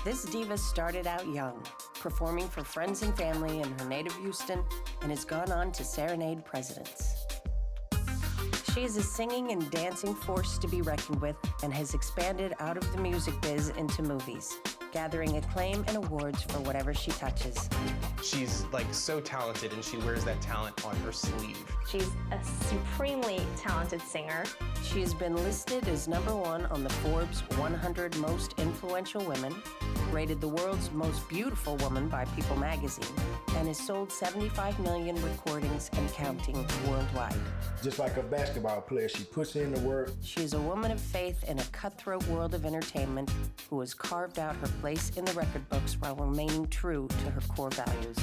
This diva started out young, performing for friends and family in her native Houston, and has gone on to serenade presidents. She is a singing and dancing force to be reckoned with and has expanded out of the music biz into movies, gathering acclaim and awards for whatever she touches. She's like so talented and she wears that talent on her sleeve. She's a supremely talented singer. She has been listed as #1 on the Forbes 100 Most Influential Women, rated the world's most beautiful woman by People magazine, and has sold 75 million recordings and counting worldwide. Just like a basketball player, she puts in the work. She is a woman of faith in a cutthroat world of entertainment who has carved out her place in the record books while remaining true to her core values.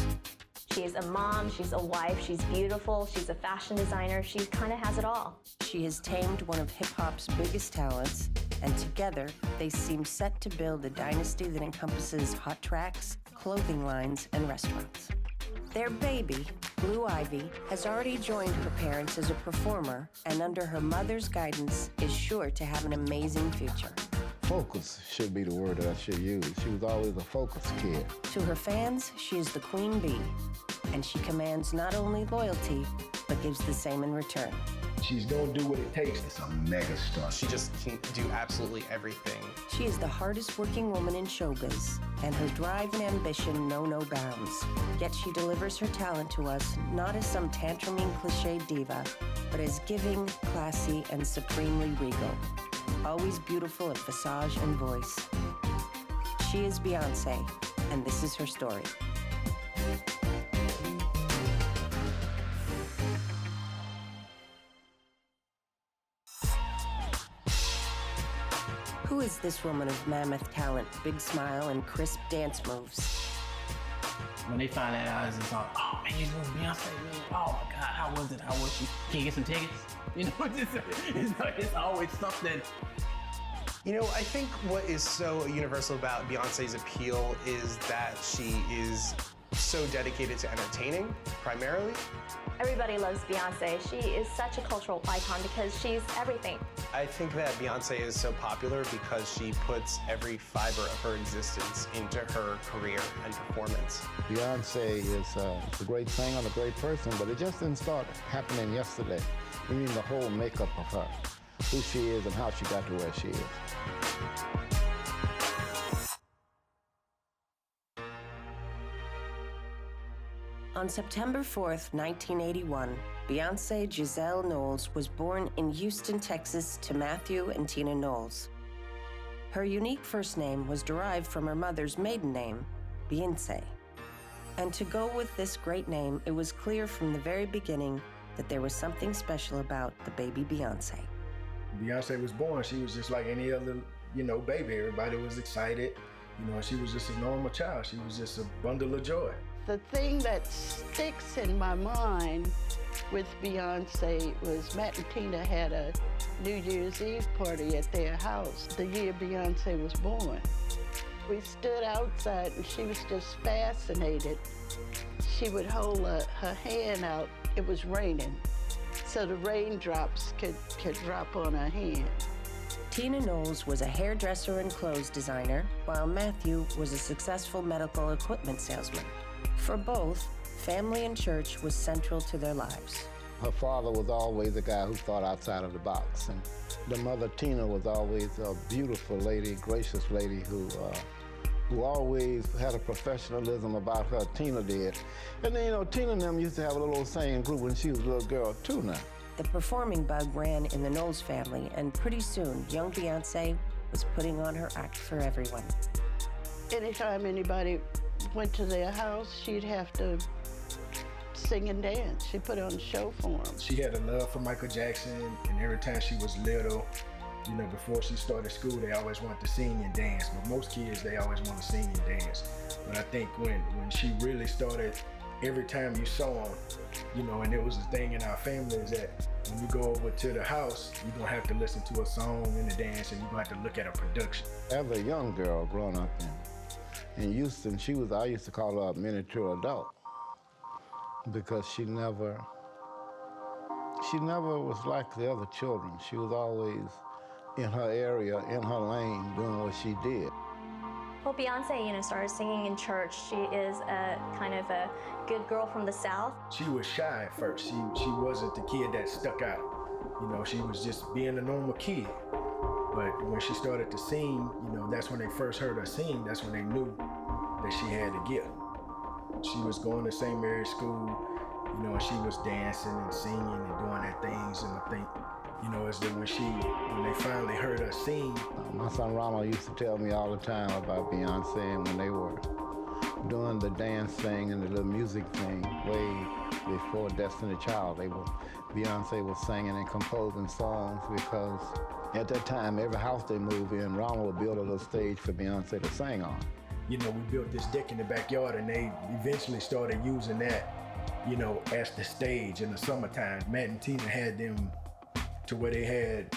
She's a mom, she's a wife, she's beautiful, she's a fashion designer, she kind of has it all. She has tamed one of hip-hop's biggest talents, and together they seem set to build a dynasty that encompasses hot tracks, clothing lines, and restaurants. Their baby, Blue Ivy, has already joined her parents as a performer, and under her mother's guidance is sure to have an amazing future. Focus should be the word that I should use. She was always a focused kid. To her fans, she is the queen bee, and she commands not only loyalty, but gives the same in return. She's gonna do what it takes. It's a mega star. She just can do absolutely everything. She is the hardest working woman in showbiz, and her drive and ambition know no bounds. Yet she delivers her talent to us not as some tantruming cliche diva, but as giving, classy, and supremely regal. Always beautiful at visage and voice. She is Beyoncé, and this is her story. Who is this woman of mammoth talent, big smile, and crisp dance moves? When they find that out, it's like, oh man, you know Beyonce, really? Oh my God, how was it? How was she? Can you get some tickets? You know, it's always something. You know, I think what is so universal about Beyonce's appeal is that she is so dedicated to entertaining, primarily. Everybody loves Beyonce. She is such a cultural icon because she's everything. I think that Beyonce is so popular because she puts every fiber of her existence into her career and performance. Beyonce is a great singer and a great person, but it just didn't start happening yesterday. We mean the whole makeup of her, who she is and how she got to where she is. On September 4th, 1981, Beyoncé Giselle Knowles was born in Houston, Texas to Matthew and Tina Knowles. Her unique first name was derived from her mother's maiden name, Beyoncé. And to go with this great name, it was clear from the very beginning that there was something special about the baby Beyoncé. Beyonce was born, she was just like any other, baby. Everybody was excited. She was just a normal child. She was just a bundle of joy. The thing that sticks in my mind with Beyonce was Matt and Tina had a New Year's Eve party at their house the year Beyonce was born. We stood outside and she was just fascinated. She would hold her hand out. It was raining, so the raindrops could drop on her hand. Tina Knowles was a hairdresser and clothes designer, while Matthew was a successful medical equipment salesman. For both, family and church was central to their lives. Her father was always a guy who thought outside of the box, and the mother, Tina, was always a beautiful lady, gracious lady who always had a professionalism about her. Tina did. And then, Tina and them used to have a little singing group when she was a little girl, too, now. The performing bug ran in the Knowles family, and pretty soon, young Beyoncé was putting on her act for everyone. Anytime anybody went to their house, she'd have to sing and dance. She put on a show for them. She had a love for Michael Jackson, and every time she was little, before she started school, they always wanted to sing and dance. But most kids, they always want to sing and dance. But I think when she really started, every time you saw them, and it was a thing in our family is that when you go over to the house, you're gonna have to listen to a song and a dance, and you're gonna have to look at a production. As a young girl growing up in Houston, I used to call her a miniature adult because she never was like the other children. She was always in her area, in her lane, doing what she did. Well, Beyonce, started singing in church. She is a kind of a good girl from the South. She was shy at first. She wasn't the kid that stuck out. She was just being a normal kid. But when she started to sing, that's when they first heard her sing. That's when they knew that she had a gift. She was going to St. Mary's School, and she was dancing and singing and doing her things. And I think, it's that when they finally heard her sing. My son Ronald used to tell me all the time about Beyonce, and when they were doing the dance thing and the little music thing way before Destiny Child, Beyonce was singing and composing songs because at that time, every house they moved in, Ronald would build a little stage for Beyonce to sing on. We built this deck in the backyard, and they eventually started using that, as the stage in the summertime. Matt and Tina had them to where they had,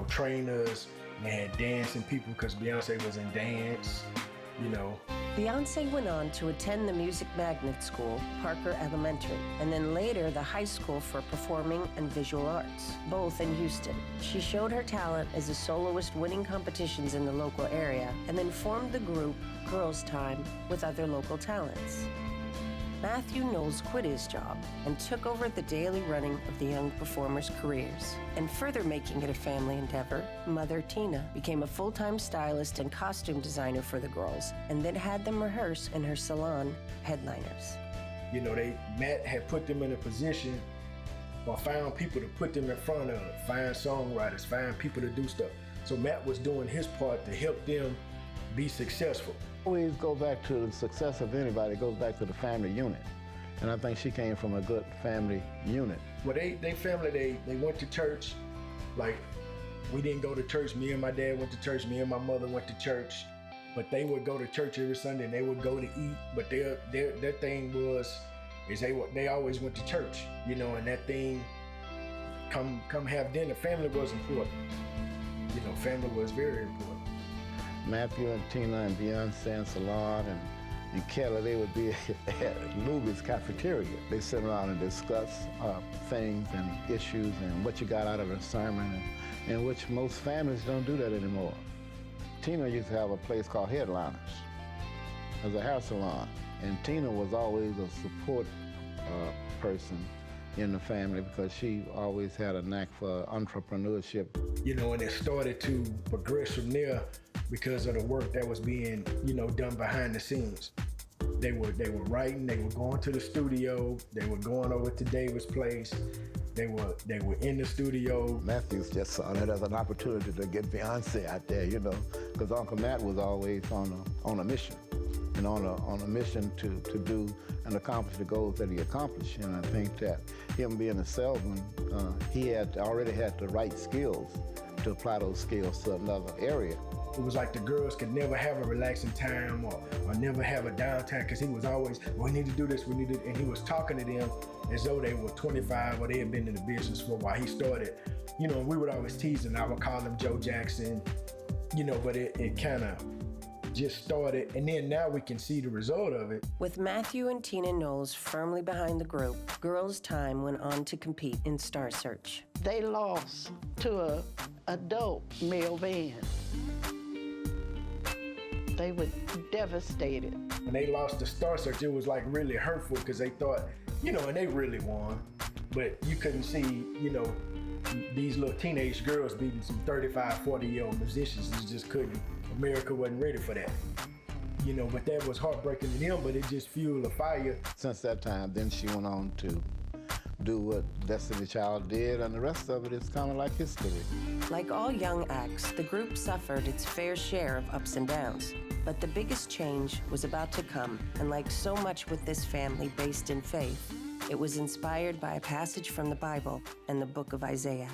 trainers, and they had dancing people because Beyonce was in dance, Beyonce went on to attend the music magnet school, Parker Elementary, and then later the High School for Performing and Visual Arts, both in Houston. She showed her talent as a soloist, winning competitions in the local area, and then formed the group Girls Time with other local talents. Matthew Knowles quit his job and took over the daily running of the young performers' careers. And further making it a family endeavor, Mother Tina became a full-time stylist and costume designer for the girls, and then had them rehearse in her salon, Headliners. Matt had put them in a position or found people to put them in front of, find songwriters, find people to do stuff. So Matt was doing his part to help them be successful. Always go back to the success of anybody, it goes back to the family unit. And I think she came from a good family unit. Well, they family, they went to church. Like, we didn't go to church. Me and my dad went to church. Me and my mother went to church. But they would go to church every Sunday, and they would go to eat. But their thing is they always went to church, and that thing, come have dinner. Family was important. Family was very important. Matthew and Tina and Beyonce and Salon and Kelly, they would be at Luby's cafeteria. They sit around and discuss things and issues and what you got out of a sermon, and which most families don't do that anymore. Tina used to have a place called Headliners as a hair salon, and Tina was always a support person in the family because she always had a knack for entrepreneurship. And it started to progress from there because of the work that was being, done behind the scenes. They were writing, they were going to the studio, they were going over to David's place, they were in the studio. Matthews just saw that as an opportunity to get Beyonce out there, because Uncle Matt was always on a mission, and on a mission to do and accomplish the goals that he accomplished. And I think that him being a salesman, he already had the right skills to apply those skills to another area. It was like the girls could never have a relaxing time or never have a downtime because he was always, we need to do this, and he was talking to them as though they were 25 or they had been in the business for a while. He started, and we would always tease him. I would call him Joe Jackson, but it kind of just started, and then now we can see the result of it. With Matthew and Tina Knowles firmly behind the group, Girls Time went on to compete in Star Search. They lost to an adult male band. They were devastated. When they lost to Star Search, it was like really hurtful because they thought, and they really won. But you couldn't see, these little teenage girls beating some 35, 40-year-old musicians. You just couldn't. America wasn't ready for that. But that was heartbreaking to them, but it just fueled a fire. Since that time, then she went on to do what Destiny Child did, and the rest of it is kind of like history. Like all young acts, the group suffered its fair share of ups and downs. But the biggest change was about to come, and like so much with this family based in faith, it was inspired by a passage from the Bible and the book of Isaiah.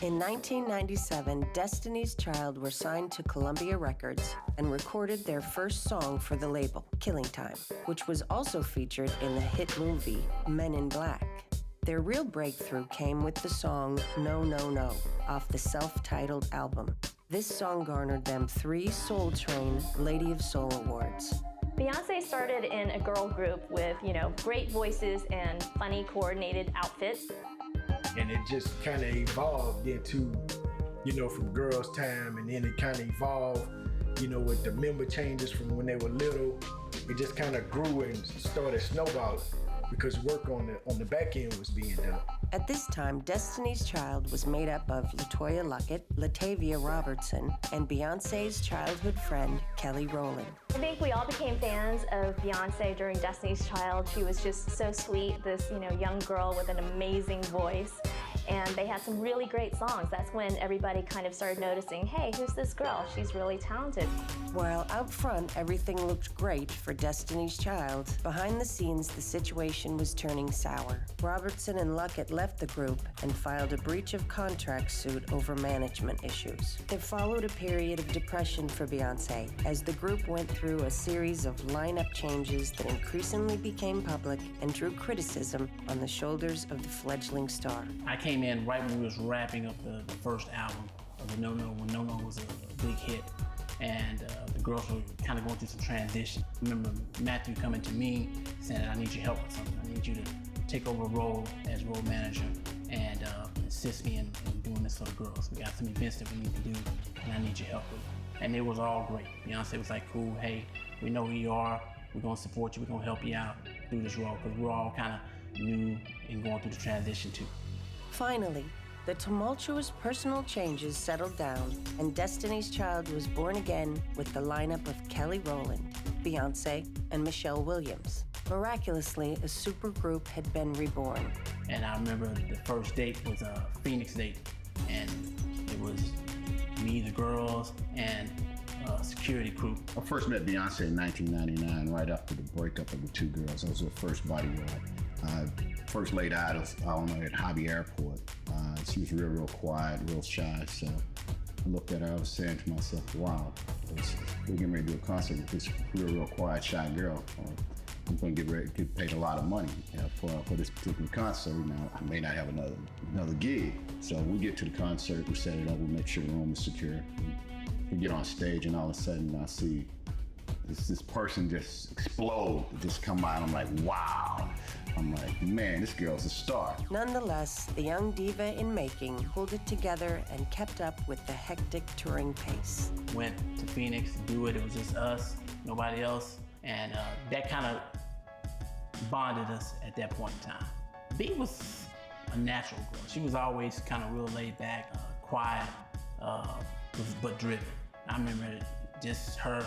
In 1997, Destiny's Child were signed to Columbia Records and recorded their first song for the label, Killing Time, which was also featured in the hit movie Men in Black. Their real breakthrough came with the song No, No, No off the self-titled album. This song garnered them 3 Soul Train Lady of Soul Awards. Beyonce started in a girl group with, great voices and funny coordinated outfits. And it just kind of evolved into, from Girls' Time, and then it kind of evolved, with the member changes from when they were little. It just kind of grew and started snowballing because work on the back end was being done. At this time, Destiny's Child was made up of LaToya Luckett, Latavia Robertson, and Beyonce's childhood friend, Kelly Rowland. I think we all became fans of Beyonce during Destiny's Child. She was just so sweet, this, young girl with an amazing voice. And they had some really great songs. That's when everybody kind of started noticing, hey, who's this girl? She's really talented. While out front, everything looked great for Destiny's Child, behind the scenes, the situation was turning sour. Robertson and Luckett left the group and filed a breach of contract suit over management issues. There followed a period of depression for Beyonce as the group went through a series of lineup changes that increasingly became public and drew criticism on the shoulders of the fledgling star. I came in right when we was wrapping up the first album of No No, when No No was a big hit. And the girls were kind of going through some transition. I remember Matthew coming to me saying, I need your help with something. I need you to take over a role as role manager and assist me in doing this for the girls. We got some events that we need to do and I need your help with it. And it was all great. Beyonce was like, cool, hey, we know who you are. We're gonna support you, we're gonna help you out through this role, because we're all kind of new and going through the transition too. Finally, the tumultuous personal changes settled down, and Destiny's Child was born again with the lineup of Kelly Rowland, Beyonce, and Michelle Williams. Miraculously, a supergroup had been reborn. And I remember the first date was a Phoenix date, and it was me, the girls, and a security crew. I first met Beyonce in 1999, right after the breakup of the two girls. That was her first body ride. First laid eyes on her at Hobby Airport. She was real quiet, real shy. So I looked at her, I was saying to myself, wow, we're getting ready to do a concert with this real quiet, shy girl. I'm going to get paid a lot of money for this particular concert. I may not have another gig. So we get to the concert, we set it up, we make sure the room is secure. We get on stage, and all of a sudden I see this person just explode, just come out. I'm like, wow. I'm like, man, this girl's a star. Nonetheless, the young diva in making pulled it together and kept up with the hectic touring pace. Went to Phoenix to do it. It was just us, nobody else. And that kind of bonded us at that point in time. B was a natural girl. She was always kind of real laid back, quiet, but driven. I remember just her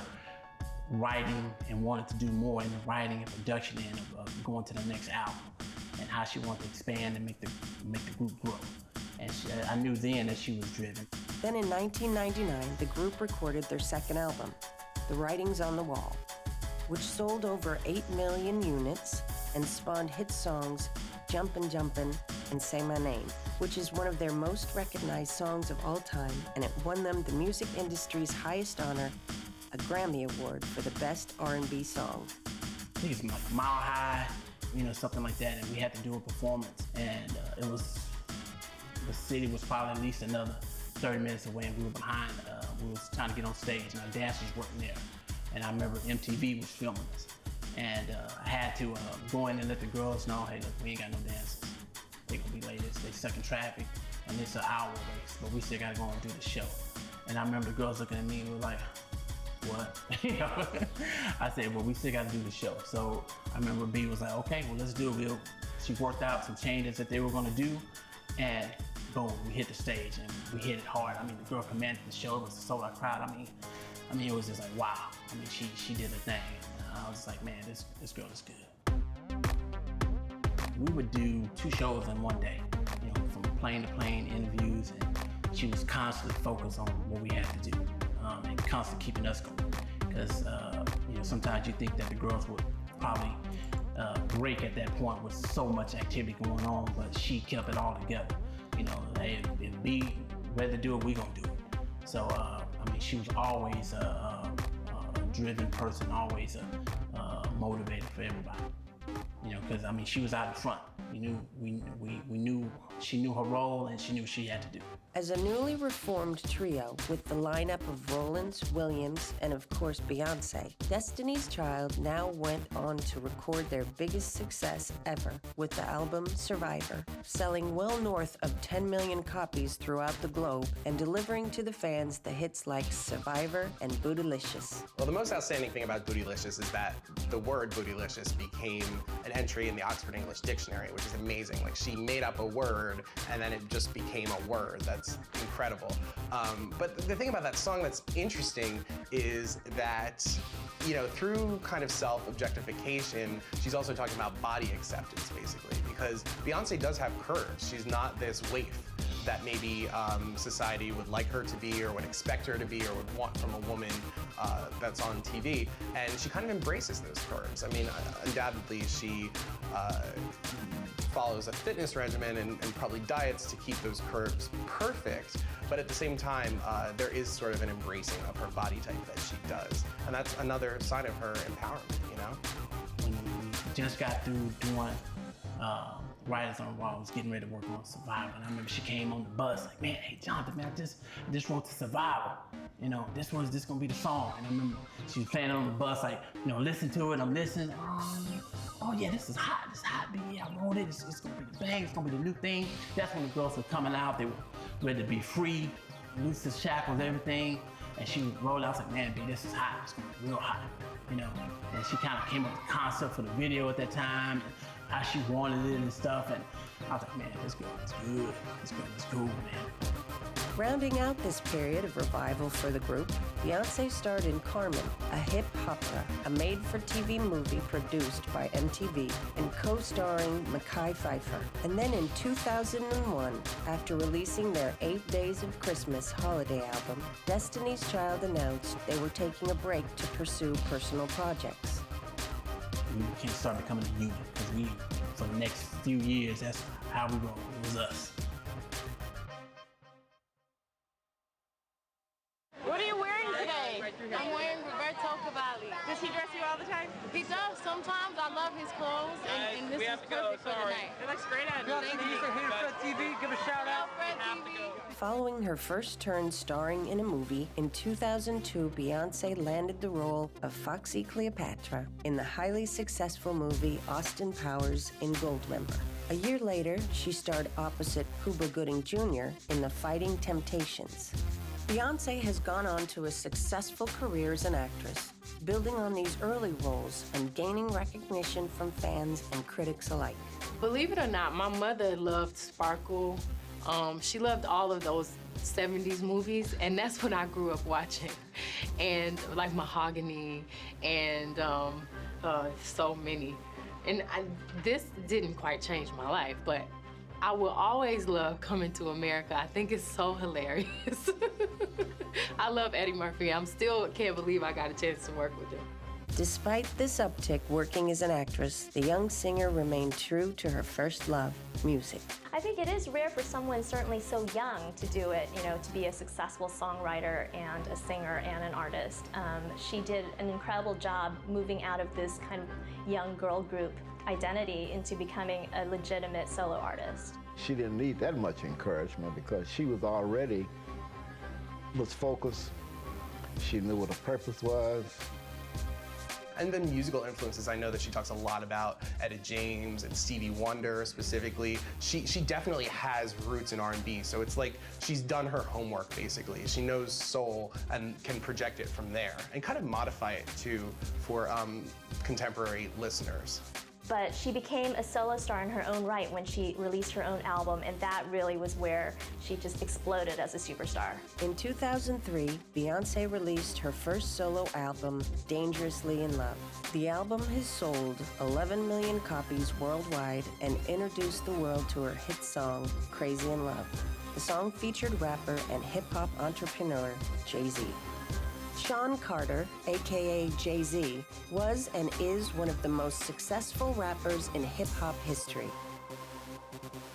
writing and wanted to do more in the writing and production end of going to the next album, and how she wanted to expand and make the group grow. And I knew then that she was driven. Then in 1999, the group recorded their second album, The Writings on the Wall, which sold over 8 million units and spawned hit songs Jumpin' Jumpin' and Say My Name, which is one of their most recognized songs of all time, and it won them the music industry's highest honor, a Grammy Award for the best R&B song. I think it's like Mile High, something like that, and we had to do a performance, and the city was probably at least another 30 minutes away, and we were behind. We was trying to get on stage, and our dancers weren't there. And I remember MTV was filming us, and I had to go in and let the girls know, hey, look, we ain't got no dancers. They gonna be late, they stuck in traffic, and it's an hour race, but we still gotta go and do the show. And I remember the girls looking at me and were like, what? I said, well, we still gotta do the show. So I remember B was like, okay, well, let's do it. She worked out some changes that they were gonna do, and boom, we hit the stage and we hit it hard. I mean, the girl commanded the show. It was a sold-out crowd. I mean, it was just like, wow. I mean, she did a thing. And I was just like, man, this girl is good. We would do 2 shows in one day, from plane to plane interviews, and she was constantly focused on what we had to do, and constantly keeping us going. Because sometimes you think that the girls would probably break at that point with so much activity going on, but she kept it all together. Hey, if B ready to do it, we gonna do it. So she was always a driven person, always a motivator for everybody. Because she was out in front. We knew she knew her role, and she knew what she had to do. As a newly reformed trio with the lineup of Rollins, Williams, and of course Beyoncé, Destiny's Child now went on to record their biggest success ever with the album Survivor, selling well north of 10 million copies throughout the globe and delivering to the fans the hits like Survivor and Bootylicious. Well, the most outstanding thing about Bootylicious is that the word Bootylicious became an entry in the Oxford English Dictionary, which is amazing. Like, she made up a word and then it just became a word. That's incredible. But the thing about that song that's interesting is that, you know, through kind of self-objectification, she's also talking about body acceptance, basically, because Beyonce does have curves. She's not this waif that maybe society would like her to be or would expect her to be or would want from a woman that's on TV. And she kind of embraces those curves. I mean, undoubtedly, she follows a fitness regimen and probably diets to keep those curves perfect, but at the same time, there is sort of an embracing of her body type that she does. And that's another sign of her empowerment, you know? When we just got through doing Writers on Raw, was getting ready to work on Survivor, and I remember she came on the bus like, man, hey Jonathan, man, I just wrote the Survivor. You know, this gonna be the song. And I remember she was playing on the bus, like, you know, listen to it, I'm listening. Oh yeah, this is hot, baby. Yeah, I wrote it. It's gonna be the bang, it's gonna be the new thing. That's when the girls were coming out. They were ready to be free, loose the shackles, everything. And she would roll out, I was like, man, B, this is hot. It's gonna be real hot, you know. And she kind of came up with the concept for the video at that time, and how she wanted it and stuff. And I was like, man, this girl is good. This girl is cool, man. Rounding out this period of revival for the group, Beyoncé starred in Carmen, a hip opera, a made-for-TV movie produced by MTV and co-starring Mekhi Phifer. And then in 2001, after releasing their 8 Days of Christmas holiday album, Destiny's Child announced they were taking a break to pursue personal projects. We can't start becoming a unit, because for the next few years, that's how we roll. It was us. What are you wearing today? I'm wearing Roberto Cavalli. Does he dress you all the time? He does. Sometimes. I love his clothes, and this is perfect for the night. It looks great on you. Thank you. Fred TV, give a shout out. Fred TV. Following her first turn starring in a movie, in 2002, Beyoncé landed the role of Foxy Cleopatra in the highly successful movie Austin Powers in Goldmember. A year later, she starred opposite Cuba Gooding Jr. in The Fighting Temptations. Beyoncé has gone on to a successful career as an actress, building on these early roles and gaining recognition from fans and critics alike. Believe it or not, my mother loved Sparkle. She loved all of those 70s movies, and that's what I grew up watching. And like Mahogany and so many. And this didn't quite change my life, but I will always love Coming to America. I think it's so hilarious. I love Eddie Murphy. I still can't believe I got a chance to work with him. Despite this uptick working as an actress, the young singer remained true to her first love, music. I think it is rare for someone certainly so young to do it, you know, to be a successful songwriter and a singer and an artist. She did an incredible job moving out of this kind of young girl group identity into becoming a legitimate solo artist. She didn't need that much encouragement because she was already focused. She knew what her purpose was. And then musical influences, I know that she talks a lot about Etta James and Stevie Wonder specifically. She definitely has roots in R&B, so it's like she's done her homework basically. She knows soul and can project it from there and kind of modify it too for contemporary listeners. But she became a solo star in her own right when she released her own album, and that really was where she just exploded as a superstar. In 2003, Beyoncé released her first solo album, Dangerously in Love. The album has sold 11 million copies worldwide and introduced the world to her hit song, Crazy in Love. The song featured rapper and hip-hop entrepreneur Jay-Z. Sean Carter, aka Jay-Z, was and is one of the most successful rappers in hip-hop history.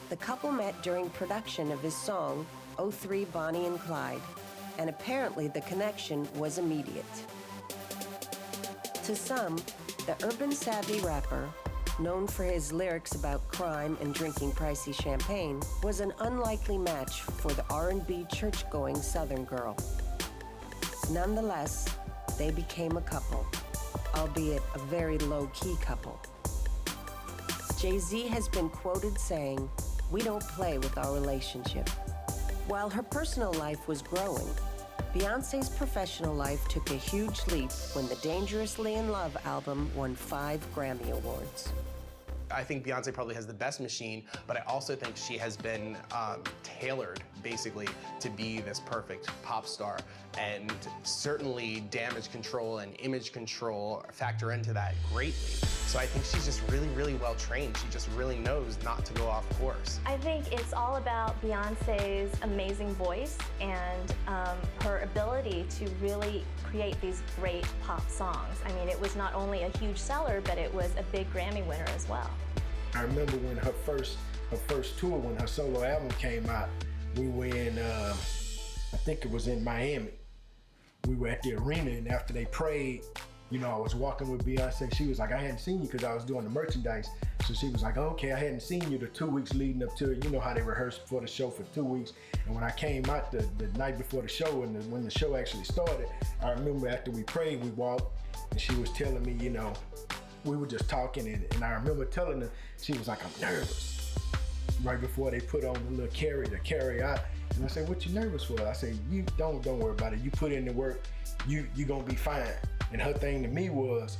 The couple met during production of his song, 03 Bonnie and Clyde, and apparently the connection was immediate. To some, the urban savvy rapper, known for his lyrics about crime and drinking pricey champagne, was an unlikely match for the R&B church-going Southern girl. Nonetheless, they became a couple, albeit a very low-key couple. Jay-Z has been quoted saying, "We don't play with our relationship." While her personal life was growing, Beyoncé's professional life took a huge leap when the Dangerously in Love album won 5 Grammy Awards. I think Beyonce probably has the best machine, but I also think she has been tailored, basically, to be this perfect pop star. And certainly damage control and image control factor into that greatly. So I think she's just really, really well trained. She just really knows not to go off course. I think it's all about Beyonce's amazing voice and her ability to really create these great pop songs. I mean, it was not only a huge seller, but it was a big Grammy winner as well. I remember when her first tour, when her solo album came out, we were in, I think it was in Miami. We were at the arena, and after they prayed, you know, I was walking with Beyonce. She was like, "I hadn't seen you," because I was doing the merchandise. So she was like, "Okay, I hadn't seen you the 2 weeks leading up to it." You know how they rehearsed for the show for 2 weeks. And when I came out the night before the show, and when the show actually started, I remember after we prayed, we walked, and she was telling me, you know, we were just talking, and I remember telling her, she was like, "I'm nervous." Right before they put on the little carry out. And I said, "What you nervous for?" I said, "You don't worry about it. You put in the work, you gonna be fine." And her thing to me was,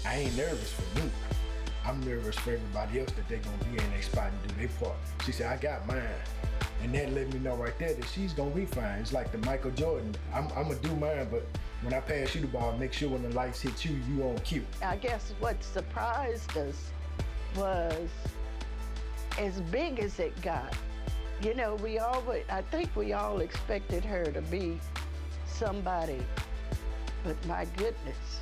I ain't nervous for me. I'm nervous for everybody else that they're gonna be in their spot and do their part. She said, "I got mine." And that let me know right there that she's gonna be fine. It's like the Michael Jordan. I'm gonna do mine, but when I pass you the ball, make sure when the lights hit you, you on cue. I guess what surprised us was as big as it got. You know, I think we all expected her to be somebody, but my goodness.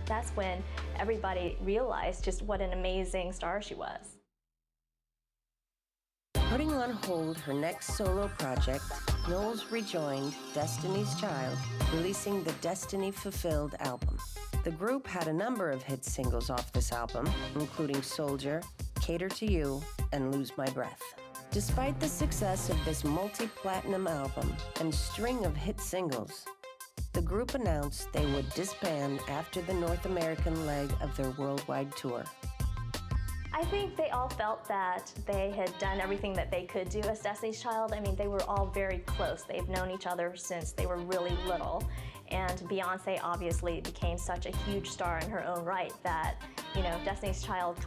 That's when everybody realized just what an amazing star she was. Putting on hold her next solo project, Knowles rejoined Destiny's Child, releasing the Destiny Fulfilled album. The group had a number of hit singles off this album, including Soldier, Cater to You, and Lose My Breath. Despite the success of this multi-platinum album and string of hit singles, the group announced they would disband after the North American leg of their worldwide tour. I think they all felt that they had done everything that they could do as Destiny's Child. I mean, they were all very close. They've known each other since they were really little. And Beyonce obviously became such a huge star in her own right that, you know, Destiny's Child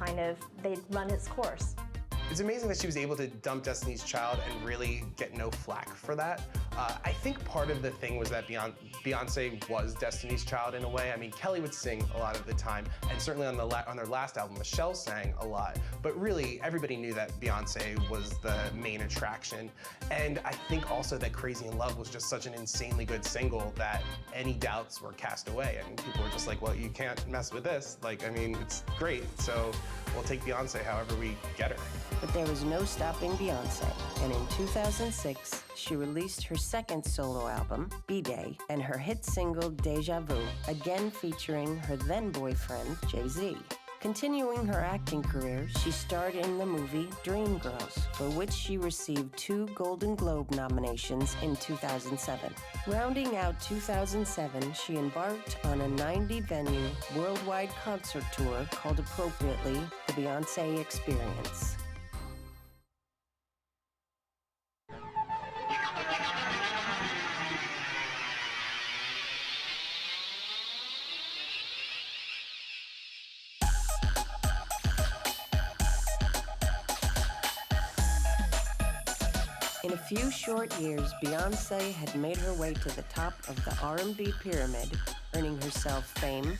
they'd run its course. It's amazing that she was able to dump Destiny's Child and really get no flack for that. I think part of the thing was that Beyonce was Destiny's Child in a way. I mean, Kelly would sing a lot of the time, and certainly on their last album, Michelle sang a lot. But really, everybody knew that Beyonce was the main attraction. And I think also that Crazy in Love was just such an insanely good single that any doubts were cast away. And people were just like, well, you can't mess with this. Like, I mean, it's great. So we'll take Beyonce however we get her. But there was no stopping Beyonce, and in 2006, she released her second solo album, B-Day, and her hit single, Deja Vu, again featuring her then-boyfriend, Jay-Z. Continuing her acting career, she starred in the movie Dreamgirls, for which she received 2 Golden Globe nominations in 2007. Rounding out 2007, she embarked on a 90-venue worldwide concert tour called appropriately the Beyoncé Experience. In a few short years, Beyoncé had made her way to the top of the R&B pyramid, earning herself fame,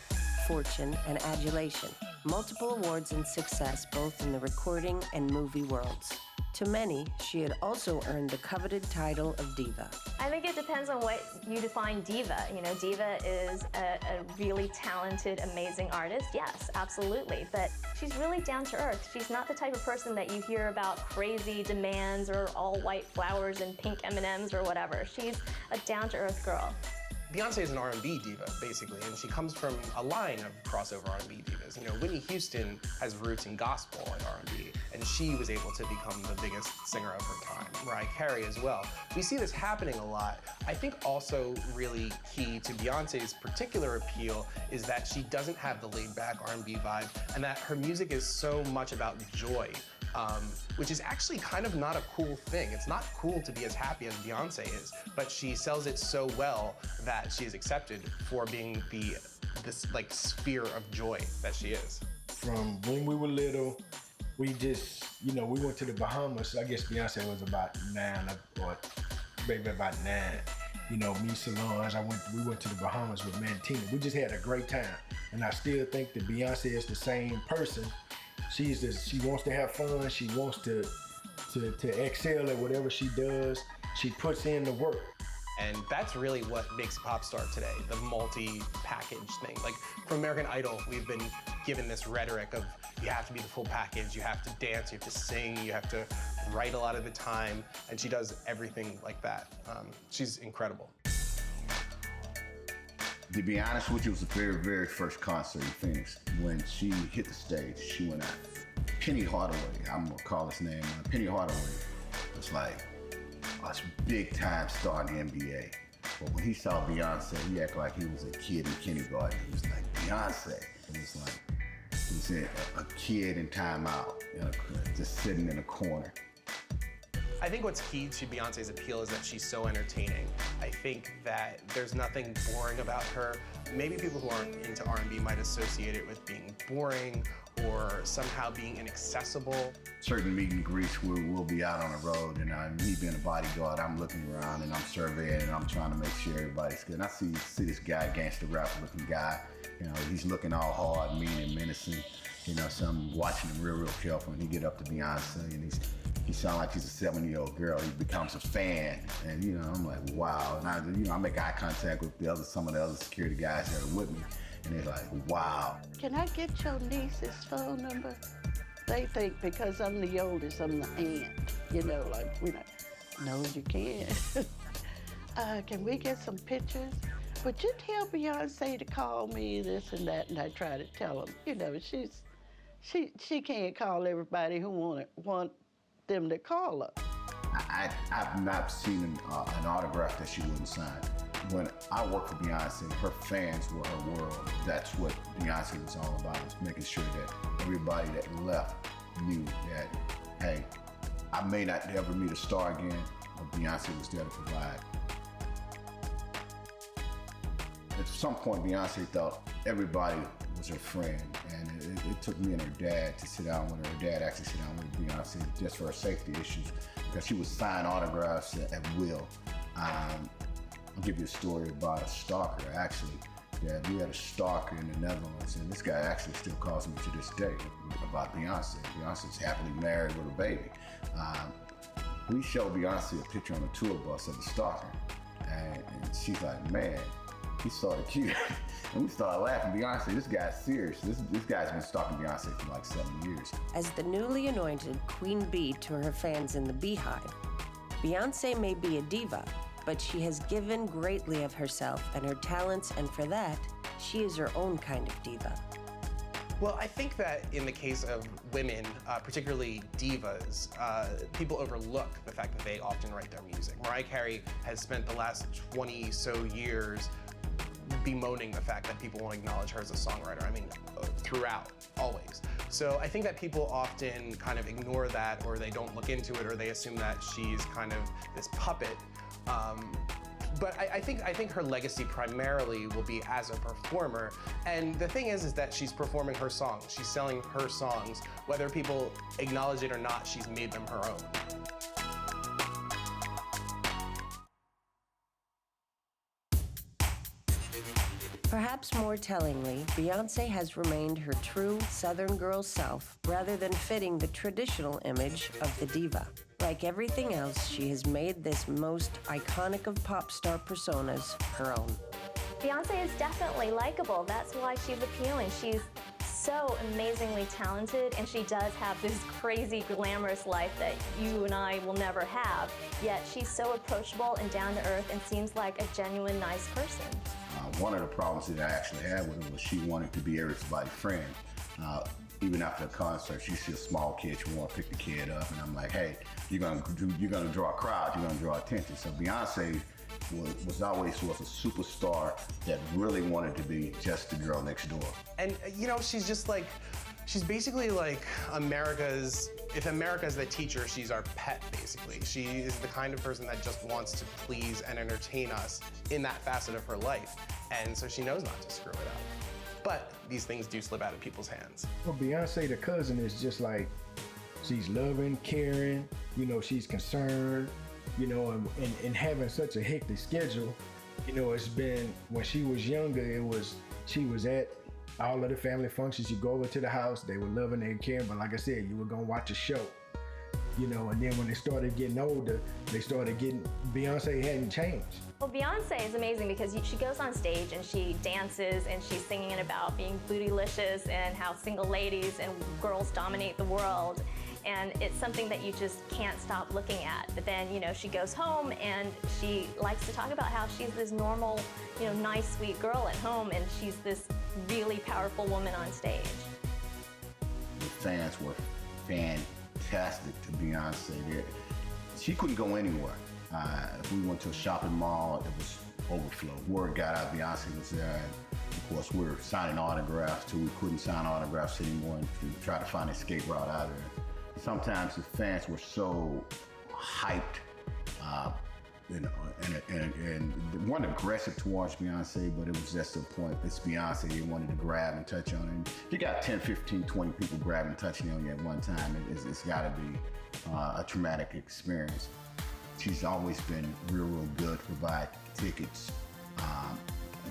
fortune, and adulation, multiple awards and success both in the recording and movie worlds. To many, she had also earned the coveted title of diva. I think it depends on what you define diva. You know, diva is a really talented, amazing artist. Yes, absolutely. But she's really down to earth. She's not the type of person that you hear about crazy demands or all white flowers and pink M&Ms or whatever. She's a down to earth girl. Beyonce is an R&B diva, basically, and she comes from a line of crossover R&B divas. You know, Whitney Houston has roots in gospel and R&B, and she was able to become the biggest singer of her time. Mariah Carey as well. We see this happening a lot. I think also really key to Beyonce's particular appeal is that she doesn't have the laid-back R&B vibe, and that her music is so much about joy. Which is actually kind of not a cool thing. It's not cool to be as happy as Beyonce is, but she sells it so well that she is accepted for being this like sphere of joy that she is. From when we were little, we just, you know, we went to the Bahamas. I guess Beyonce was about 9 or maybe about 9. You know, me, Solange, we went to the Bahamas with Tina. We just had a great time. And I still think that Beyonce is the same person. She wants to have fun. She wants to excel at whatever she does. She puts in the work. And that's really what makes a pop star today, the multi-package thing. Like, from American Idol, we've been given this rhetoric of you have to be the full package, you have to dance, you have to sing, you have to write a lot of the time, and she does everything like that. She's incredible. To be honest with you, it was the very, very first concert in Phoenix. When she hit the stage, she went out. Penny Hardaway, I'm gonna call his name. Penny Hardaway was like a big time star in the NBA. But when he saw Beyonce, he acted like he was a kid in kindergarten. He was like, Beyonce. It was like, he was a kid in timeout, just sitting in a corner. I think what's key to Beyonce's appeal is that she's so entertaining. I think that there's nothing boring about her. Maybe people who aren't into R&B might associate it with being boring or somehow being inaccessible. Certain meet and greets, we'll be out on the road, and me being a bodyguard, I'm looking around and I'm surveying and I'm trying to make sure everybody's good. And I see this guy, gangster rapper looking guy, you know, he's looking all hard, mean and menacing. You know, so I'm watching him real careful, and he get up to Beyonce, and he sounds like he's a 7-year-old girl. He becomes a fan, and you know, I'm like, wow. And I make eye contact with some of the other security guys that are with me, and they're like, wow. Can I get your niece's phone number? They think because I'm the oldest, I'm the aunt. You know, like, you know, no, you can't. Can we get some pictures? Would you tell Beyonce to call me this and that? And I try to tell them, you know, she can't call everybody who want them to call her. I've not seen an autograph that she wouldn't sign. When I worked for Beyonce, her fans were her world. That's what Beyonce was all about, is making sure that everybody that left knew that, hey, I may not ever meet a star again, but Beyonce was there to provide. At some point, Beyonce thought everybody was her friend, and it took me and her dad to sit down with her. Her dad actually sit down with Beyonce just for her safety issues, because she would sign autographs at will. I'll give you a story about a stalker, actually. Yeah, we had a stalker in the Netherlands, and this guy actually still calls me to this day about Beyonce. Beyonce's happily married with a baby. We showed Beyonce a picture on the tour bus of the stalker, and she's like, man, he's sort of cute. And we started laughing. Beyonce, this guy's serious. This guy's been stalking Beyonce for like 7 years. As the newly anointed Queen Bee to her fans in the Beehive, Beyonce may be a diva, but she has given greatly of herself and her talents, and for that, she is her own kind of diva. Well, I think that in the case of women, particularly divas, people overlook the fact that they often write their music. Mariah Carey has spent the last 20 so years bemoaning the fact that people won't acknowledge her as a songwriter. I mean, throughout, always. So I think that people often kind of ignore that, or they don't look into it, or they assume that she's kind of this puppet. But I think her legacy primarily will be as a performer. And the thing is that she's performing her songs. She's selling her songs. Whether people acknowledge it or not, she's made them her own. Perhaps more tellingly, Beyoncé has remained her true Southern girl self rather than fitting the traditional image of the diva. Like everything else, she has made this most iconic of pop star personas her own. Beyonce is definitely likable. That's why she's appealing. She's so amazingly talented, and she does have this crazy, glamorous life that you and I will never have. Yet she's so approachable and down to earth and seems like a genuine, nice person. One of the problems that I actually had with her was she wanted to be everybody's friend. Even after a concert, she sees a small kid, she want to pick the kid up, and I'm like, hey, you're gonna draw a crowd, you're gonna draw attention. So Beyonce was always a superstar that really wanted to be just the girl next door. And you know, she's just like, she's basically like if America's the teacher, she's our pet, basically. She is the kind of person that just wants to please and entertain us in that facet of her life. And so she knows not to screw it up. But these things do slip out of people's hands. Well, Beyonce, the cousin, is just like, she's loving, caring, you know, she's concerned, you know, and having such a hectic schedule. You know, it's been, when she was younger, she was at all of the family functions. You go over to the house, they were loving and caring, but like I said, you were gonna watch a show. You know, and then when they started getting older, Beyonce hadn't changed. Well, Beyonce is amazing because she goes on stage and she dances and she's singing about being bootylicious and how single ladies and girls dominate the world. And it's something that you just can't stop looking at. But then, you know, she goes home and she likes to talk about how she's this normal, you know, nice, sweet girl at home, and she's this really powerful woman on stage. The fans were fantastic to Beyonce. She couldn't go anywhere. If we went to a shopping mall, it was overflow. Word got out Beyonce was there, and of course we were signing autographs too. We couldn't sign autographs anymore and try to find an escape route out of there. Sometimes the fans were so hyped, you know, and weren't aggressive towards Beyonce, but it was just the point. It's Beyonce, they wanted to grab and touch on her. And you got 10, 15, 20 people grabbing and touching on you at one time. It's gotta be a traumatic experience. She's always been real good to provide tickets.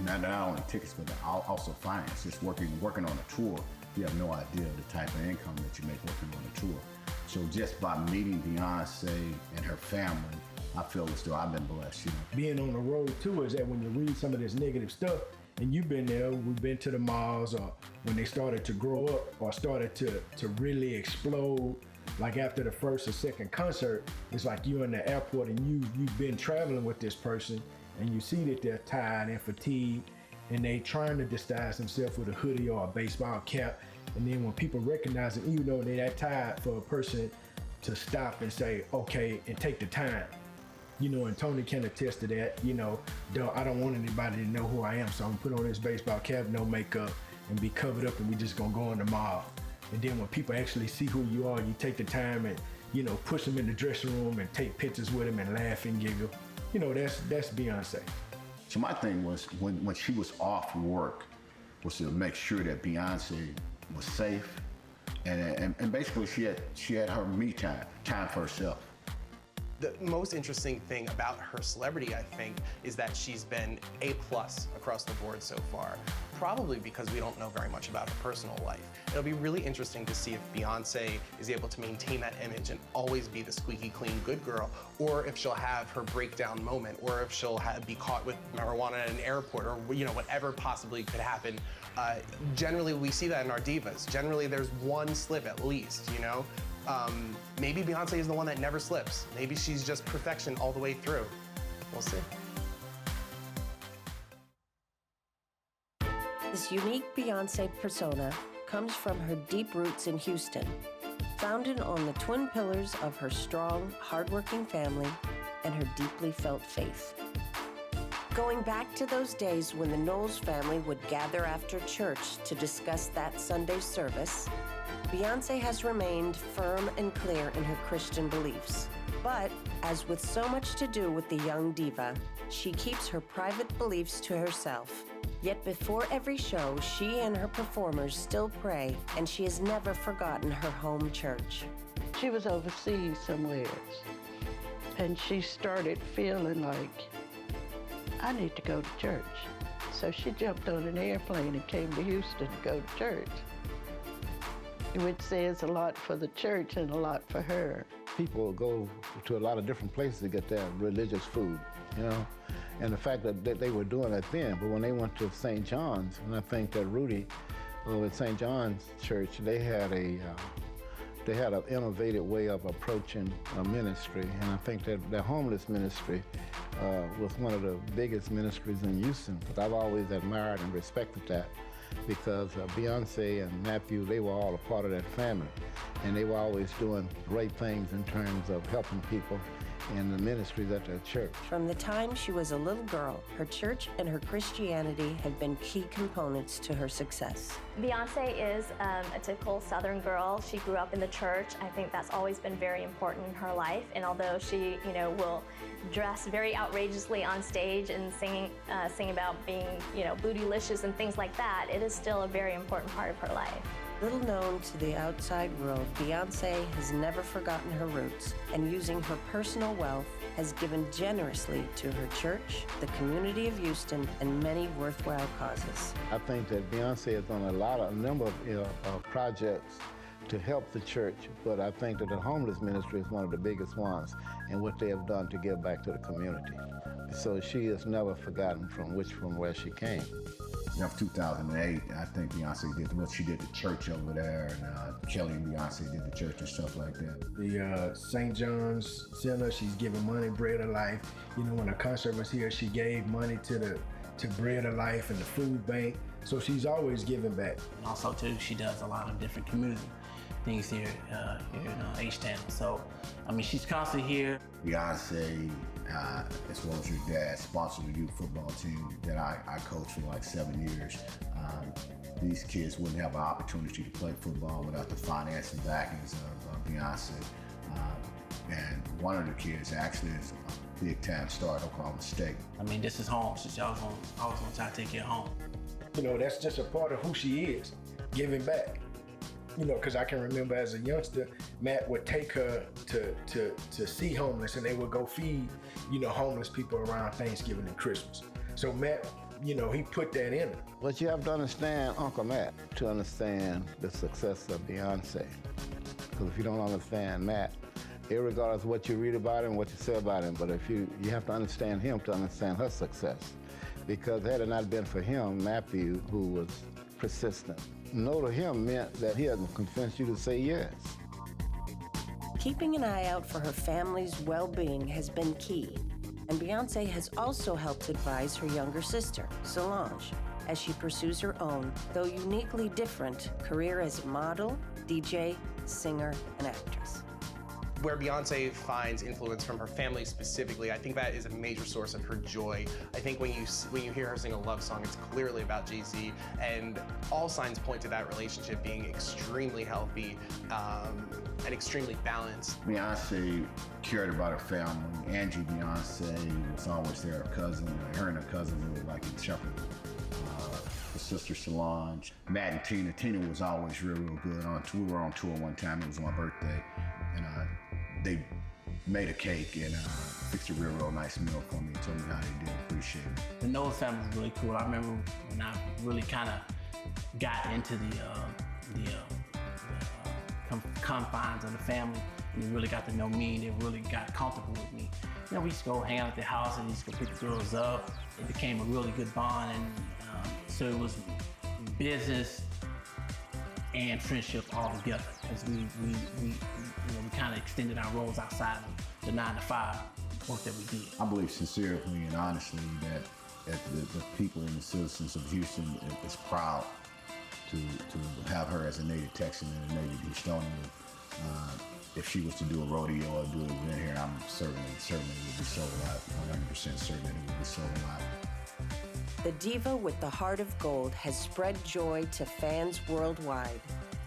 Not only tickets, but also finance. Just working on a tour, you have no idea the type of income that you make working on a tour. So just by meeting Beyonce and her family, I feel as though I've been blessed, you know. Being on the road too is that when you read some of this negative stuff, and you've been there, we've been to the malls, or when they started to grow up or started to really explode, like after the first or second concert, it's like you're in the airport and you've been traveling with this person, and you see that they're tired and fatigued, and they trying to disguise themselves with a hoodie or a baseball cap. And then when people recognize it, even though they're that tired, for a person to stop and say, okay, and take the time. You know, and Tony can attest to that. You know, I don't want anybody to know who I am, so I'm gonna put on this baseball cap, no makeup, and be covered up, and we just gonna go in the mall. And then when people actually see who you are, you take the time and, you know, push them in the dressing room and take pictures with them and laugh and giggle. You know, that's Beyonce. So my thing was, when she was off work, was to make sure that Beyonce was safe, and basically she had her me time for herself. The most interesting thing about her celebrity, I think, is that she's been A+ across the board so far, probably because we don't know very much about her personal life. It'll be really interesting to see if Beyonce is able to maintain that image and always be the squeaky clean good girl, or if she'll have her breakdown moment, or if she'll be caught with marijuana at an airport, or you know, whatever possibly could happen. Generally, we see that in our divas. Generally, there's one slip at least, you know? Maybe Beyonce is the one that never slips. Maybe she's just perfection all the way through. We'll see. This unique Beyonce persona comes from her deep roots in Houston, founded on the twin pillars of her strong, hardworking family and her deeply felt faith. Going back to those days when the Knowles family would gather after church to discuss that Sunday service, Beyonce has remained firm and clear in her Christian beliefs. But, as with so much to do with the young diva, she keeps her private beliefs to herself. Yet before every show, she and her performers still pray, and she has never forgotten her home church. She was overseas somewhere, and she started feeling like, I need to go to church. So she jumped on an airplane and came to Houston to go to church, which says a lot for the church and a lot for her. People go to a lot of different places to get their religious food, you know? And the fact that they were doing it then, but when they went to St. John's, and I think that Rudy Well, at St. John's Church, they had an innovative way of approaching ministry, and I think that the homeless ministry was one of the biggest ministries in Houston, because I've always admired and respected that, because Beyonce and Matthew, they were all a part of that family, and they were always doing great things in terms of helping people in the ministries at their church. From the time she was a little girl, her church and her Christianity have been key components to her success. Beyonce is a typical Southern girl. She grew up in the church. I think that's always been very important in her life. And although she, will dress very outrageously on stage and sing about being, bootylicious and things like that, it is still a very important part of her life. Little known to the outside world, Beyonce has never forgotten her roots, and using her personal wealth, has given generously to her church, the community of Houston, and many worthwhile causes. I think that Beyonce has done a number of projects to help the church, but I think that the homeless ministry is one of the biggest ones, and what they have done to give back to the community. So she has never forgotten from where she came. In 2008, I think Beyonce did what she did the church over there, and Kelly and Beyonce did the church and stuff like that. The St. John's Center, she's giving money, Bread of Life. When the concert was here, she gave money to Bread of Life and the food bank. So she's always giving back. And also too, she does a lot of different community things here in H-Town. So, she's constantly here. Beyonce, as well as her dad, sponsored a youth football team that I coached for like 7 years. These kids wouldn't have an opportunity to play football without the finance and backings of Beyonce. And one of the kids actually is a big-time star at Oklahoma State. This is home, so y'all always gonna try to take care of home. That's just a part of who she is, giving back. Because I can remember as a youngster, Matt would take her to see homeless, and they would go feed, homeless people around Thanksgiving and Christmas. So Matt, he put that in her. But you have to understand Uncle Matt to understand the success of Beyonce. Because if you don't understand Matt, irregardless of what you read about him, what you say about him, but if you have to understand him to understand her success. Because had it not been for him, Matthew, who was persistent, no to him meant that he hadn't convinced you to say yes. Keeping an eye out for her family's well-being has been key, and Beyonce has also helped advise her younger sister, Solange, as she pursues her own, though uniquely different, career as a model, DJ, singer, and actress. Where Beyonce finds influence from her family specifically, I think that is a major source of her joy. I think when you hear her sing a love song, it's clearly about Jay-Z, and all signs point to that relationship being extremely healthy and extremely balanced. Beyonce cared about her family. Angie Beyonce was always there, her cousin. Her and her cousin really liked each other. Her sister Solange, Matt and Tina. Tina was always real good. We were on tour one time. It was my birthday, and they made a cake and fixed a real nice meal for me and told me how they did. Appreciate it. The Knowles family is really cool. I remember when I really kind of got into the confines of the family, and they really got to know me, and they really got comfortable with me. We used to go hang out at their house and used to go pick the girls up. It became a really good bond, and so it was business and friendship all together, as we kind of extended our roles outside of the 9-to-5 work that we did. I believe sincerely and honestly that the people and the citizens of Houston is proud to have her as a native Texan and a native Houstonian. If she was to do a rodeo or do an event here, I'm certainly would be sold out. 100% certain that it would be sold out. The diva with the heart of gold has spread joy to fans worldwide,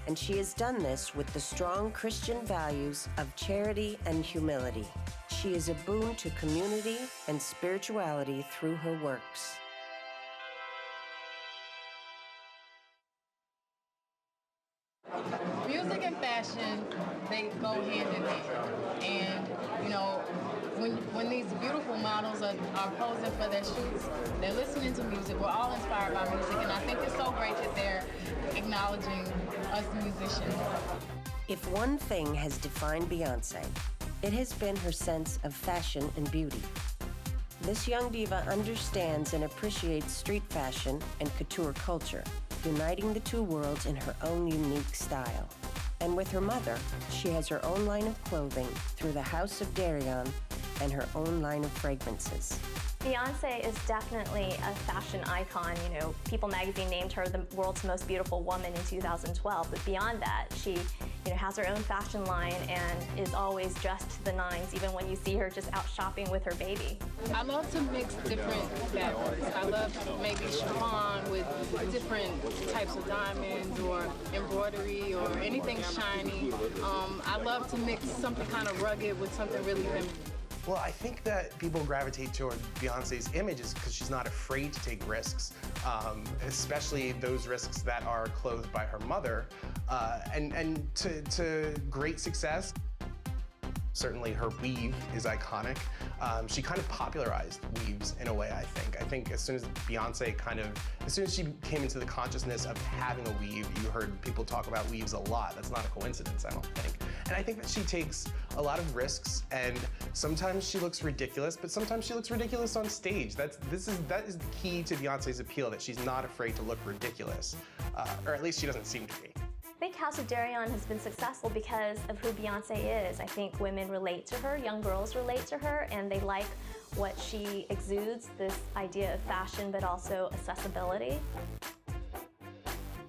and she has done this with the strong Christian values of charity and humility. She is a boon to community and spirituality through her works. Music and fashion, they go hand in hand. And, when these beautiful models are posing for their shoots, they're listening to music. We're all inspired by music, and I think it's so great that they're acknowledging us musicians. If one thing has defined Beyonce, it has been her sense of fashion and beauty. This young diva understands and appreciates street fashion and couture culture, uniting the two worlds in her own unique style. And with her mother, she has her own line of clothing through the House of Darion and her own line of fragrances. Beyonce is definitely a fashion icon. You know, People magazine named her the world's most beautiful woman in 2012. But beyond that, she has her own fashion line and is always dressed to the nines, even when you see her just out shopping with her baby. I love to mix different fabrics. I love maybe chiffon with different types of diamonds or embroidery or anything shiny. I love to mix something kind of rugged with something really feminine. Well, I think that people gravitate toward Beyonce's image is because she's not afraid to take risks, especially those risks that are clothed by her mother, and to great success. Certainly her weave is iconic. She kind of popularized weaves in a way, I think. I think as soon as she came into the consciousness of having a weave, you heard people talk about weaves a lot. That's not a coincidence, I don't think. And I think that she takes a lot of risks, and sometimes she looks ridiculous, but sometimes she looks ridiculous on stage. That is the key to Beyonce's appeal, that she's not afraid to look ridiculous, or at least she doesn't seem to be. I think House of Darion has been successful because of who Beyonce is. I think women relate to her, young girls relate to her, and they like what she exudes, this idea of fashion, but also accessibility.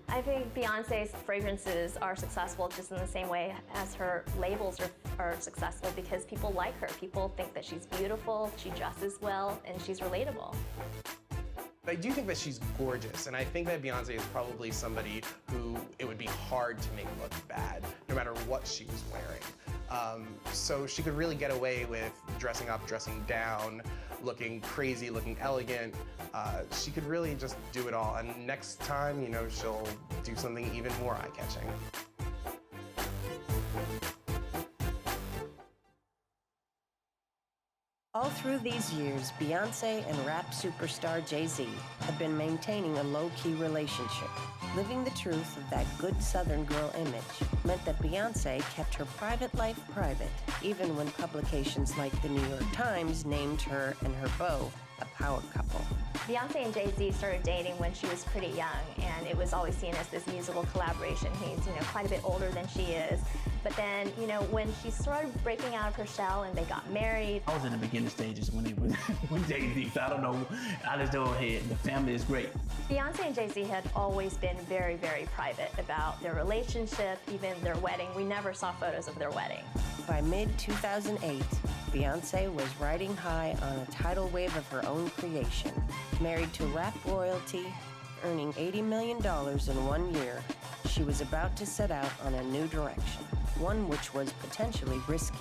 I think Beyonce's fragrances are successful just in the same way as her labels are successful, because people like her. People think that she's beautiful, she dresses well, and she's relatable. I do think that she's gorgeous, and I think that Beyonce is probably somebody who it would be hard to make look bad, no matter what she was wearing. So she could really get away with dressing up, dressing down, looking crazy, looking elegant. She could really just do it all, and next time, she'll do something even more eye-catching. All through these years, Beyonce and rap superstar Jay-Z have been maintaining a low-key relationship. Living the truth of that good Southern girl image meant that Beyonce kept her private life private, even when publications like the New York Times named her and her beau a power couple. Beyonce and Jay-Z started dating when she was pretty young, and it was always seen as this musical collaboration. He's, quite a bit older than she is. But then, when she started breaking out of her shell and they got married. I was in the beginning stages when they were Jay-Z, so I don't know. I just know the family is great. Beyonce and Jay-Z had always been very, very private about their relationship, even their wedding. We never saw photos of their wedding. By mid-2008, Beyonce was riding high on a tidal wave of her own creation. Married to rap royalty, earning $80 million in 1 year, she was about to set out on a new direction, one which was potentially risky.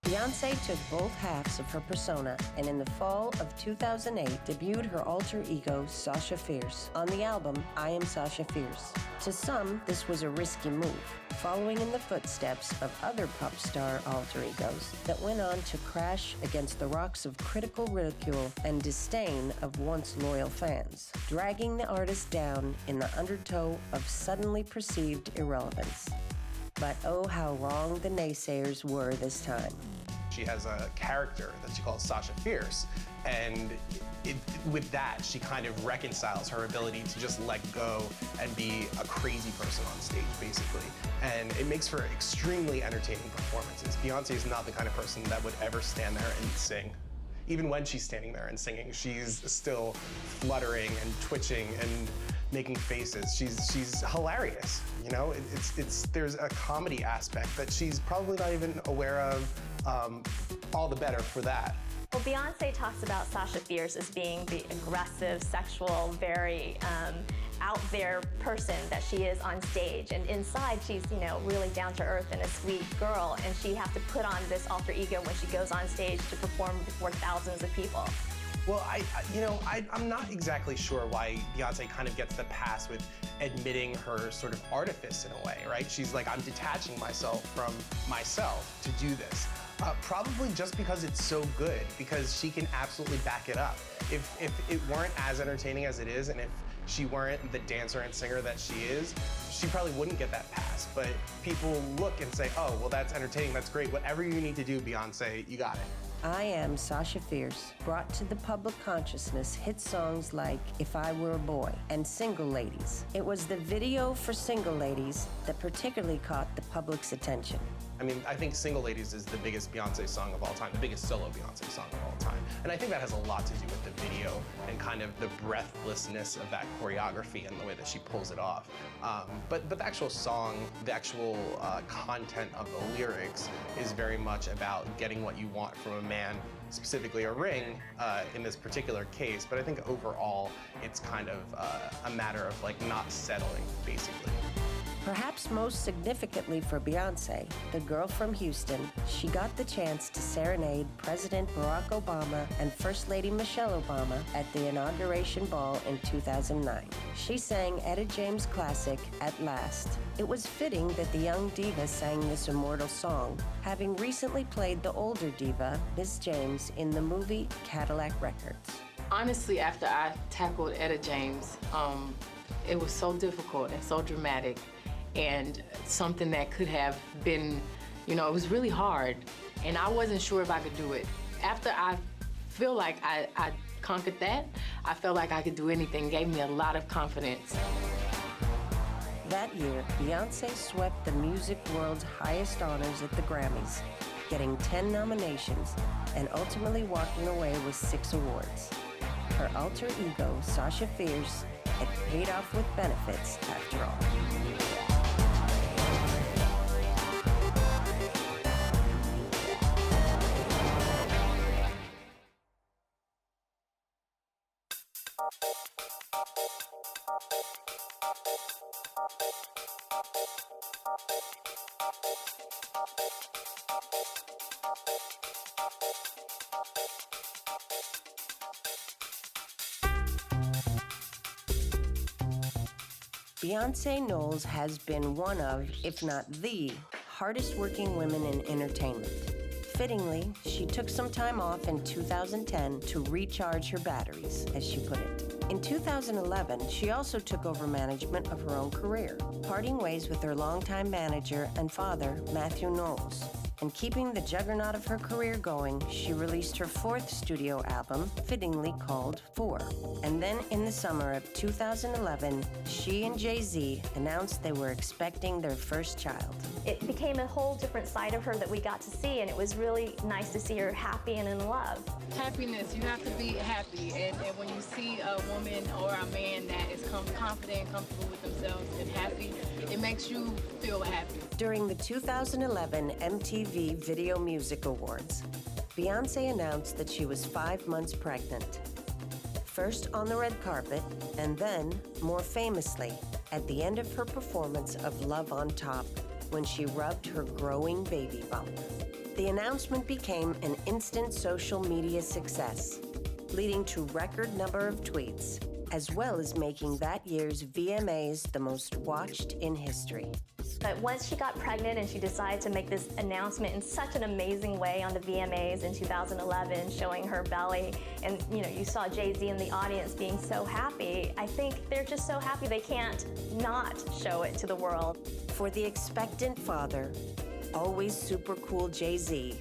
Beyonce took both halves of her persona and in the fall of 2008 debuted her alter ego, Sasha Fierce, on the album I Am Sasha Fierce. To some, this was a risky move, following in the footsteps of other pop star alter egos that went on to crash against the rocks of critical ridicule and disdain of once loyal fans, dragging the artist down in the undertow of suddenly perceived irrelevance. But oh, how wrong the naysayers were this time. She has a character that she calls Sasha Fierce, and with that, she kind of reconciles her ability to just let go and be a crazy person on stage, basically. And it makes for extremely entertaining performances. Beyonce is not the kind of person that would ever stand there and sing. Even when she's standing there and singing, she's still fluttering and twitching and making faces. She's hilarious, there's a comedy aspect that she's probably not even aware of, all the better for that. Well, Beyonce talks about Sasha Fierce as being the aggressive, sexual, very out there person that she is on stage. And inside, she's, really down to earth and a sweet girl. And she has to put on this alter ego when she goes on stage to perform before thousands of people. Well, I'm not exactly sure why Beyonce kind of gets the pass with admitting her sort of artifice in a way, right? She's like, I'm detaching myself from myself to do this. Probably just because it's so good, because she can absolutely back it up. If it weren't as entertaining as it is, and if she weren't the dancer and singer that she is, she probably wouldn't get that pass. But people look and say, oh, well, that's entertaining, that's great. Whatever you need to do, Beyonce, you got it. I Am Sasha Fierce brought to the public consciousness hit songs like If I Were a Boy and Single Ladies. It was the video for Single Ladies that particularly caught the public's attention. I mean, I think Single Ladies is the biggest Beyonce song of all time, the biggest solo Beyonce song of all time. And I think that has a lot to do with the video and kind of the breathlessness of that choreography and the way that she pulls it off. But the actual song, the actual content of the lyrics is very much about getting what you want from a man, specifically a ring in this particular case. But I think overall, it's kind of a matter of like not settling, basically. Perhaps most significantly for Beyonce, the girl from Houston, she got the chance to serenade President Barack Obama and First Lady Michelle Obama at the inauguration ball in 2009. She sang Etta James' classic, At Last. It was fitting that the young diva sang this immortal song, having recently played the older diva, Miss James, in the movie Cadillac Records. Honestly, after I tackled Etta James, it was so difficult and so dramatic, and something that could have been, it was really hard, and I wasn't sure if I could do it. After I feel like I conquered that, I felt like I could do anything. Gave me a lot of confidence. That year, Beyonce swept the music world's highest honors at the Grammys, getting 10 nominations and ultimately walking away with 6 awards. Her alter ego, Sasha Fierce, had paid off with benefits after all. Beyoncé Knowles has been one of, if not the, hardest working women in entertainment. Fittingly, she took some time off in 2010 to recharge her batteries, as she put it. In 2011, she also took over management of her own career, parting ways with her longtime manager and father, Matthew Knowles. And keeping the juggernaut of her career going, she released her 4th studio album, fittingly called 4. And then in the summer of 2011, she and Jay-Z announced they were expecting their first child. It became a whole different side of her that we got to see, and it was really nice to see her happy and in love. Happiness, you have to be happy, and when you see a woman or a man that is confident and comfortable with themselves and happy, it makes you feel happy. During the 2011 MTV Video Music Awards, Beyoncé announced that she was 5 months pregnant. First on the red carpet, and then, more famously, at the end of her performance of Love on Top, when she rubbed her growing baby bump. The announcement became an instant social media success, leading to record number of tweets, as well as making that year's VMAs the most watched in history. But once she got pregnant and she decided to make this announcement in such an amazing way on the VMAs in 2011, showing her belly, and you saw Jay-Z in the audience being so happy, I think they're just so happy they can't not show it to the world. For the expectant father, always super cool Jay-Z,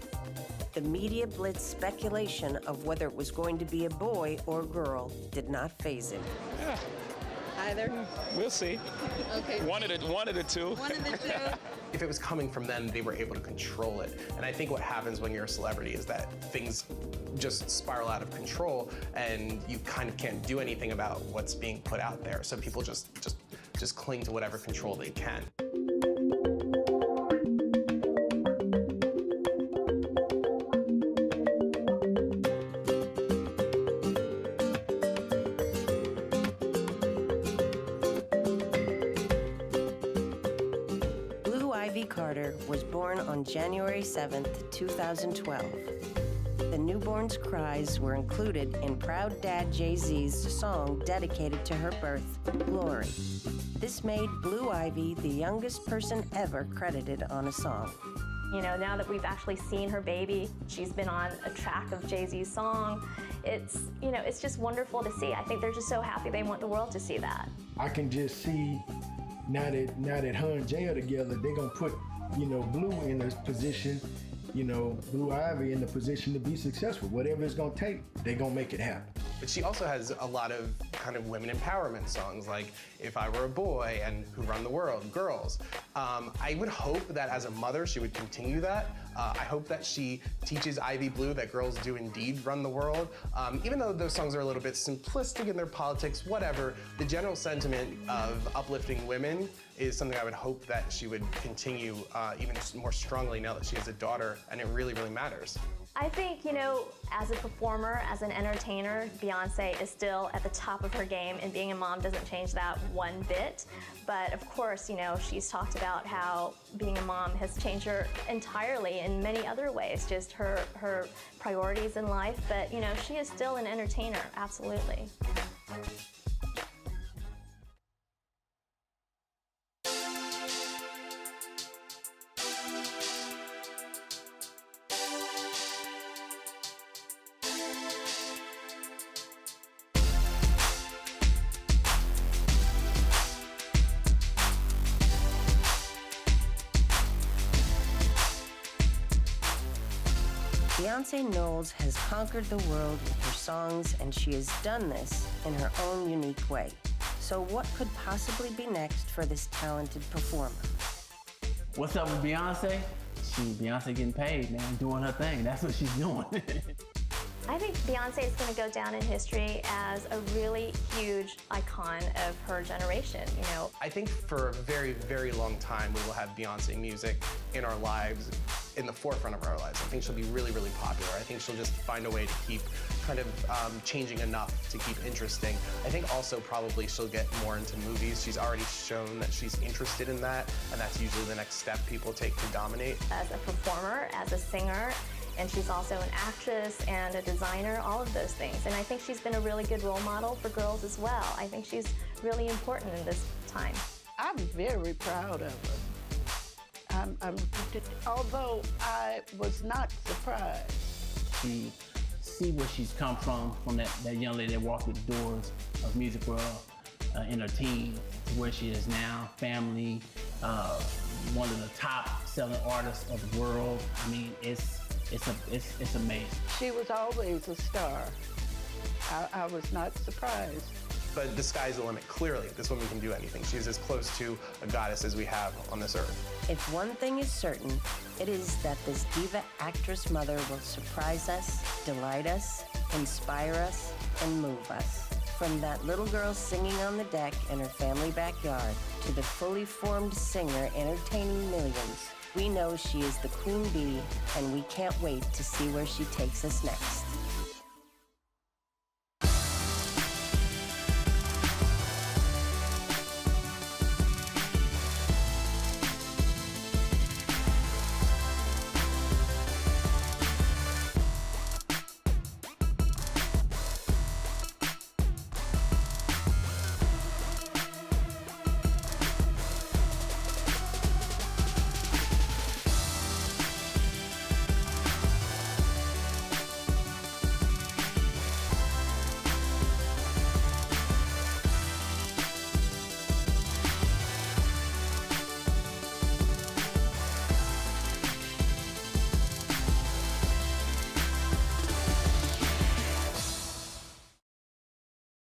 the media blitz speculation of whether it was going to be a boy or girl did not faze him. Yeah. Either? We'll see. Okay. One of the two. One of the two. If it was coming from them, they were able to control it. And I think what happens when you're a celebrity is that things just spiral out of control, and you kind of can't do anything about what's being put out there. So people just cling to whatever control they can. Carter was born on January 7th, 2012. The newborn's cries were included in Proud Dad Jay-Z's song dedicated to her birth, Glory. This made Blue Ivy the youngest person ever credited on a song. Now that we've actually seen her baby, she's been on a track of Jay-Z's song. It's just wonderful to see. I think they're just so happy they want the world to see that. I can just see now that her and Jay are together, they're gonna put, Blue in a position you know, Blue Ivy in the position to be successful. Whatever it's gonna take, they're gonna make it happen. But she also has a lot of kind of women empowerment songs, like If I Were a Boy and Who Run the World, Girls. I would hope that as a mother, she would continue that. I hope that she teaches Ivy Blue that girls do indeed run the world. Even though those songs are a little bit simplistic in their politics, whatever, the general sentiment of uplifting women is something I would hope that she would continue even more strongly now that she has a daughter, and it really, really matters. I think, you know, as a performer, as an entertainer, Beyonce is still at the top of her game, and being a mom doesn't change that one bit. But of course, you know, she's talked about how being a mom has changed her entirely in many other ways, just her priorities in life. But, you know, she is still an entertainer, absolutely. Beyoncé Knowles has conquered the world with her songs, and she has done this in her own unique way. So what could possibly be next for this talented performer? What's up with Beyonce? Beyonce getting paid, man, doing her thing. That's what she's doing. I think Beyonce is going to go down in history as a really huge icon of her generation, you know. I think for a very, very long time, we will have Beyonce music in our lives, in the forefront of our lives. I think she'll be really, really popular. I think she'll just find a way to keep kind of changing enough to keep interesting. I think also probably she'll get more into movies. She's already shown that she's interested in that, and that's usually the next step people take to dominate. As a performer, as a singer, and she's also an actress and a designer, all of those things. And I think she's been a really good role model for girls as well. I think she's really important in this time. I'm very proud of her. Although I was not surprised. To see where she's come from that young lady that walked through the doors of music world in her teens to where she is now, family, one of the top selling artists of the world. I mean, it's amazing. She was always a star. I was not surprised. But the sky's the limit, clearly. This woman can do anything. She's as close to a goddess as we have on this earth. If one thing is certain, it is that this diva actress mother will surprise us, delight us, inspire us, and move us. From that little girl singing on the deck in her family backyard to the fully formed singer entertaining millions, we know she is the queen bee, and we can't wait to see where she takes us next.